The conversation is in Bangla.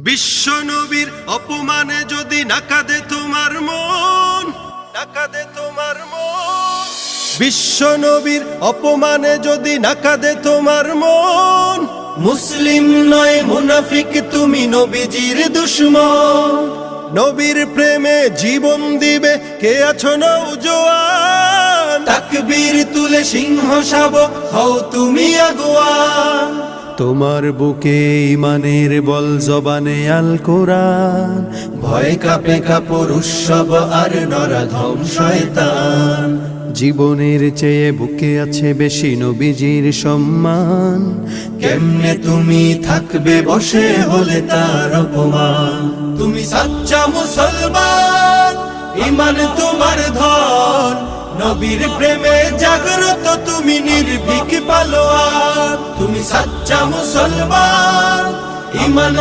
বিশ্ব নবীর অপমানে যদি না কাঁদে তোমার মন, না কাঁদে তোমার মন। বিশ্ব নবীর অপমানে যদি না কাঁদে তোমার মন, মুসলিম নয় মুনাফিক তুমি, নবীজির দুশমন। নবীর প্রেমে জীবন দিবে কে আছো নওজোয়ান, তাকবীর তুলে সিংহ শাবক হও তুমি আগুয়ান। তোমার বুকে ইমানের বল, জবানে আল কোরআন, ভয় কাঁপে কাপড় উৎসব আর নরাধম শয়তান। জীবনের চেয়ে বুকে আছে বেশি নবীজির সম্মান, কেমনে তুমি থাকবে বসে হলে তার অপমান। তুমি সাচ্চা মুসলমান, ইমান তোমার ধন, নবীর প্রেমে জাগ্রত তুমি নির্ভীক পালোয়ান। তুমি সাচ্চা মুসলমান, ইমান